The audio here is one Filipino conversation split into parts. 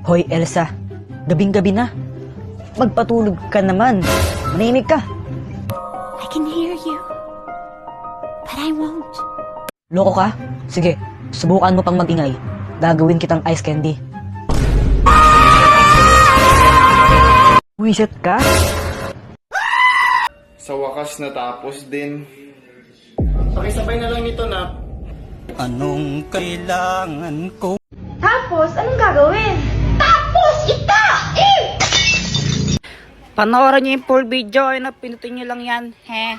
Hoy, Elsa. Gabing-gabi na. Magpatulog ka naman. Manahimik ka. I can hear you, but I won't. Loko ka? Sige, subukan mo pang magingay. Gagawin kitang ice candy. Wiset ka? Sa wakas natapos din. Pakisabay na lang nito na. Anong kailangan ko? Tapos, anong gagawin? Tapos, ita! Panoorin niyo yung full video, ay pinutin niyo lang yan, he.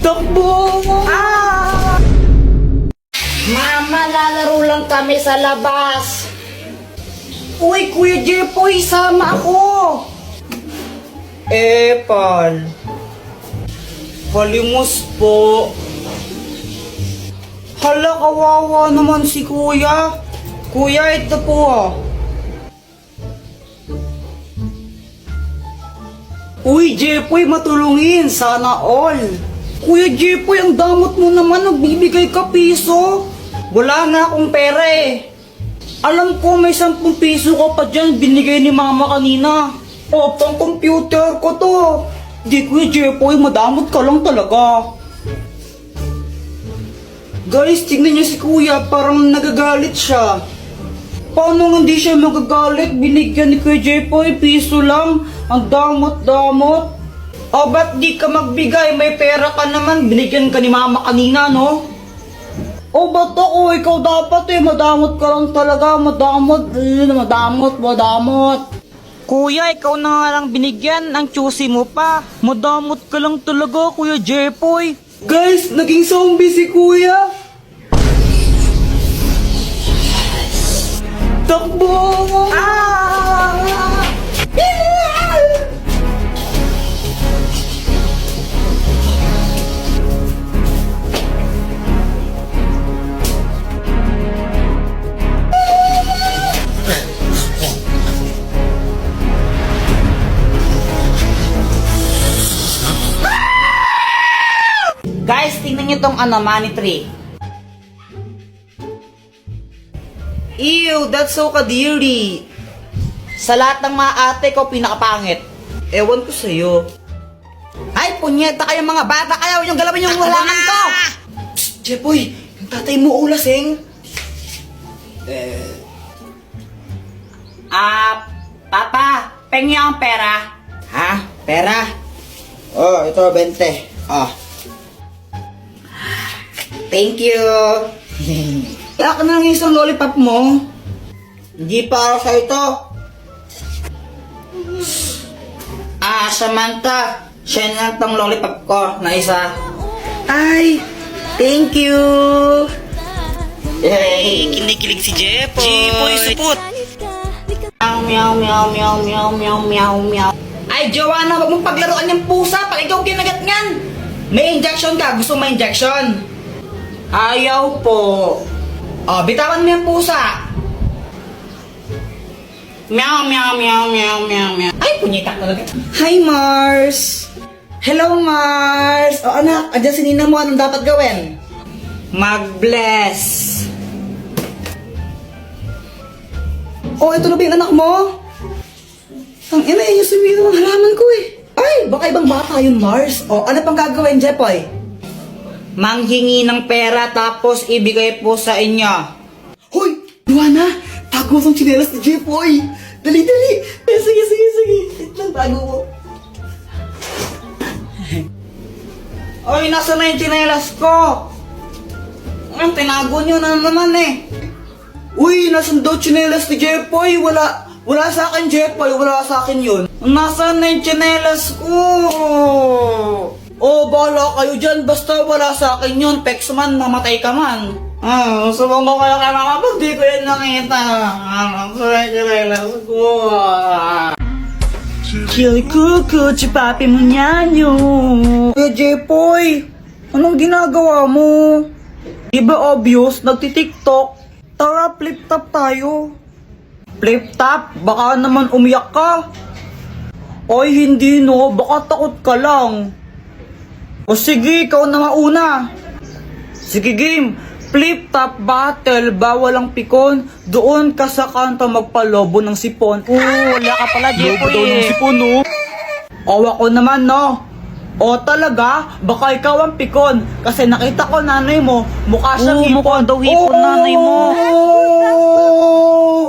Takbo! Mama, lalaro lang kami sa labas. Uy, Kuya Jepoy, sama ako! Pal. Palimos po. Hala, kawawa naman si Kuya. Kuya, ito po Uy, Jepoy, matulungin. Sana all. Kuya Jepoy, ang damot mo naman. Nagbibigay ka piso. Wala na akong pera Alam ko may 10 piso ka pa dyan. Binigay ni mama kanina. Pang computer ko to. Di, Kuya Jepoy, madamot ka lang talaga. Guys, tignan niyo si Kuya. Parang nagagalit siya. Paano hindi siya magagalit? Binigyan ni Kuya Jepoy, piso lang. Ang damot-damot. Ba't di ka magbigay? May pera ka naman. Binigyan ka ni mama kanina, no? Ba't ako? Ikaw dapat madamot ka lang talaga. Madamot. Kuya, ikaw na nga lang binigyan. Ang choosy mo pa. Madamot ka lang talaga, Kuya Jepoy. Guys, naging zombie si Kuya. Takbo! Guys, tingnan niyo tong money tree. Ew, that's so kadiri. Sa lahat ng mga ate ko, pinakapangit. Ewan ko sa'yo. Ay, punyeta kayo mga bata, kayo yung galawin yung halaman ko! Psst, Jepoy, yung tatay mo ulasing. Papa, pengi ang pera. Ha? Pera? Ito 20. Thank you. Kaya ka na lang isang lollipop mo. Hindi para sa ito. Samantha, siya lang tong lollipop ko na isa. Ay, thank you. Yay, kinikilig si Jepoy. Jepoy, supot. Meow, meow, meow, meow, meow, meow, meow. Ay, Joanna, wag mong paglaruan yung pusa pag ikaw kinagat ngan. May injection ka. Gusto mo injection? Ayaw po. Bitawan mo yung pusa. Meow, meow, meow, meow, meow, meow. Ay, punyita talaga. Hi, Mars. Hello, Mars. Anak, andyan si Nina mo. Anong dapat gawin? Mag-bless. Ito na ba yung anak mo? Ang ina, yung sumido ng halaman ko Ay, baka ibang bata yun, Mars. Ano pang gagawin, Jepoy? Manghingi ng pera tapos ibigay po sa inyo. Hoy! Luana! Tago mo itong tsinelas ni Jepoy! Dali, dali! Sige. Ito lang, tago mo. Oy, nasa na yung tsinelas ko? Tinago nyo na naman Uy, nasan daw tsinelas ni Jepoy? Wala sa akin, Jepoy. Wala sa akin yun. Nasaan na yung tsinelas ko? Bahala kayo dyan. Basta wala sa akin yun. Pex man, mamatay ka man. Subong ko kayo kay mama pag di ko yun nakita. Tsinelas ko. Chili kuku, papi mo nyanyo. Jepoy, anong ginagawa mo? Diba obvious, nagtitiktok? Tara, flip top tayo. Flip top? Baka naman umiyak ka. Ay, hindi no. Baka takot ka lang. O sige, ikaw na mauna. Sige game. Flip-top battle, bawal ang pikon. Doon ka sa kanto magpalobo ng sipon. Wala ka pala, Jepoy eh. sipon, no? Awa ko naman, no? O talaga, baka ikaw ang pikon. Kasi nakita ko nanay mo, mukha siyang Oo, hipon. mukha daw hipon nanay mo.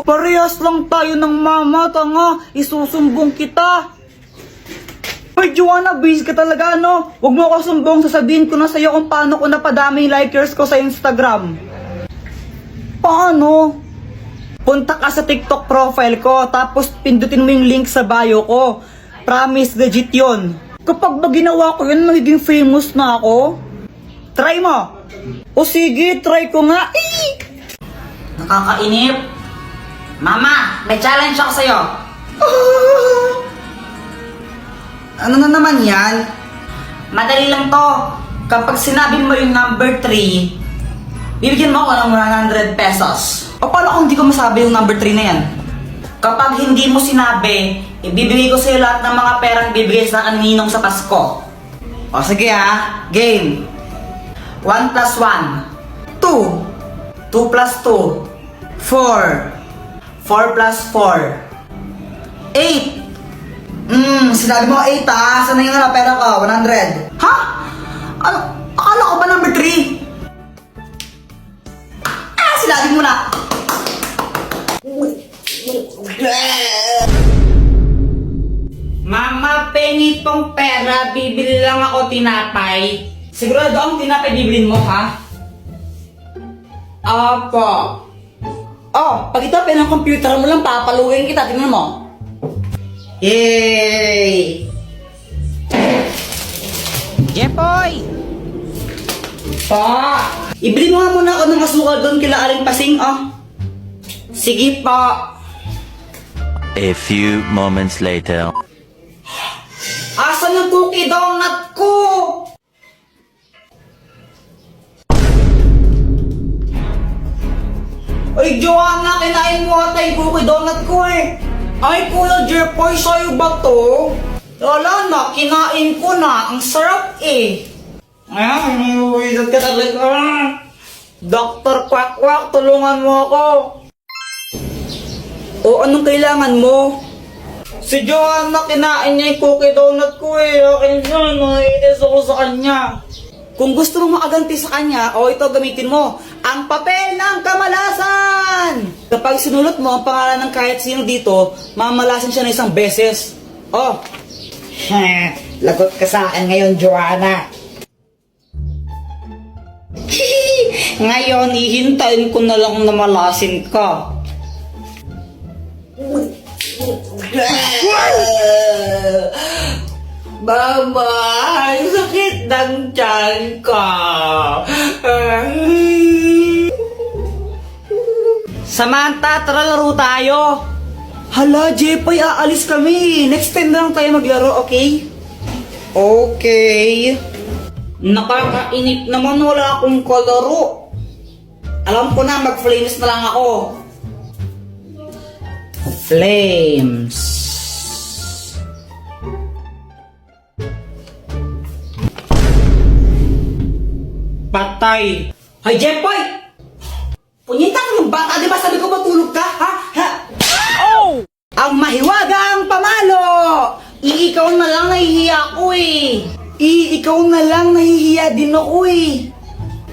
Parehas lang tayo ng mama, tanga. Isusumbong kita. Ay, Joanna, busy ka talaga, no? Huwag mo ako sumbong, sasabihin ko na sa'yo kung paano ko napadami yung likers ko sa Instagram. Paano? Punta ka sa TikTok profile ko, tapos pindutin mo yung link sa bio ko. Promise, legit yun. Kapag ba ginawa ko yun, magiging famous na ako? Try mo. O sige, try ko nga. Nakakainip. Mama, may challenge ako sa'yo. Ano na naman yan? Madali lang to. Kapag sinabi mo yung number 3, bibigyan mo ako ng 100 pesos. O paano kung hindi ko masabi yung number 3 na yan? Kapag hindi mo sinabi, ibibigay ko sa'yo lahat ng mga perang bibigay sa kaninong sa Pasko. O sige ha, game. 1 plus 1. 2. 2 plus 2. 4. 4 plus 4. 8. Sinabi mo 8 ha? Saan na yung pera ko? 100. Ha? Ano? Akala ko ba number 3? Sinabi mo na. Mama, pengi tong pera, bibili lang ako tinapay. Sigurado ang tinapay bibilin mo ha? Opo. Oh, pag itapin ng computer mo lang, papaluin kita. Tingnan mo. Yay! Jepoy! Pa! Ibili mo nga muna ako ng asukal doon kila Aling Pasing, oh. Sige pa! A few moments later. Asan yung cookie donut ko? Ay, Joanna, kinain mo ata yung cookie donut ko eh. Ay, Kuya Jepoy, sa'yo ba to? Wala na, kinain ko na. Ang sarap eh. Ay, nawiwizard ka talaga. Dr. Quack, tulungan mo ako. O, anong kailangan mo? Si Joanna, kinain niya yung cookie donut ko eh. Akin yun, naiinis ako sa kanya. Kung gusto mong makaganti sa kanya, o ito gamitin mo, ang papel ng kamalasan! Kapag sinulot mo ang pangalan ng kahit sino dito, mamalasin siya na isang beses. Oh, Lagot ka sa akin ngayon, Joanna. Ngayon, ihintayin ko na lang na malasin ka. Mama, ang sakit ng tiyan ko. Samantha, tara laro tayo. Hala, Jepoy, aalis kami. Next time na lang tayo maglaro, okay? Okay. Nakakainip naman, wala akong kalaro. Alam ko na, mag-flames na lang ako. Flames. Patay. Hoy, Jepoy! Punyita ka ng bata, di ba sabi ko matulog ka, ha? Ha? Oh! Ang mahiwagang pamalo! Ikaw na lang, nahihiya ko eh. Ikaw na lang, nahihiya din ako eh.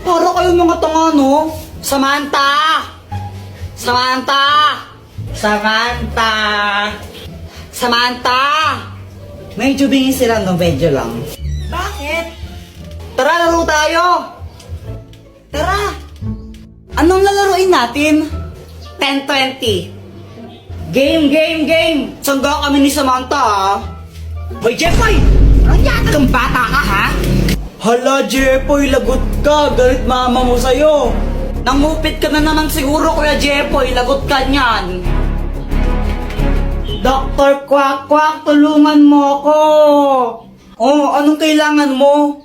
Para kayong mga tanga, no? Samantha! Samantha! Samantha! Samantha! Medyo bingin sila, no? Medyo lang. Bakit? Tara, laro tayo! Tara! Anong lalaroin natin? 10-20. Game! Sangga kami ni Samantha, ha? Hoy, Jepoy! Ang yata kang bata ka, ha? Hala, Jepoy, lagot ka. Galit mama mo sa'yo. Nangupit ka na naman siguro, Kuya Jepoy. Lagot ka niyan. Dr. Quack, tulungan mo ako. Oh, anong kailangan mo?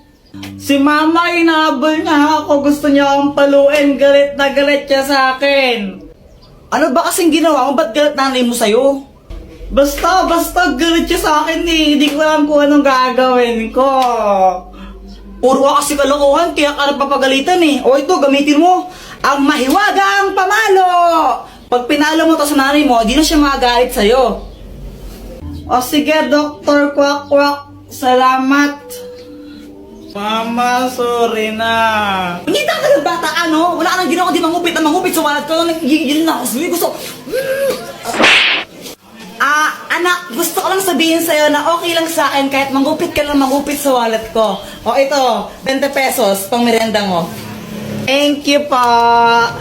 Si Mama, inahabol niya ako. Gusto niya akong paluin. Galit na galit siya sa akin. Ano ba kasing ginawa mo? Ba't galit nanay mo sa'yo? Basta galit siya sa akin eh. Hindi ko alam kung anong gagawin ko. Puro ka kasi kalokohan, kaya ka napapagalitan eh. O ito, gamitin mo ang mahiwagang pamalo. Pag pinalo mo to sa nanay mo, di na siya magagalit sa'yo. O sige, Dr. Kwak Kwak, salamat. Mama, sorry na. Pangita ka ng bata ka, no? Wala ka nang ginawa, di mangupit na mangupit sa wallet ko. Nagigil na ako. Gusto. Anak, gusto ko lang sabihin sa'yo na okay lang sa akin kahit mangupit ka lang mangupit sa wallet ko. O ito, 20 pesos pang merenda mo. Thank you pa.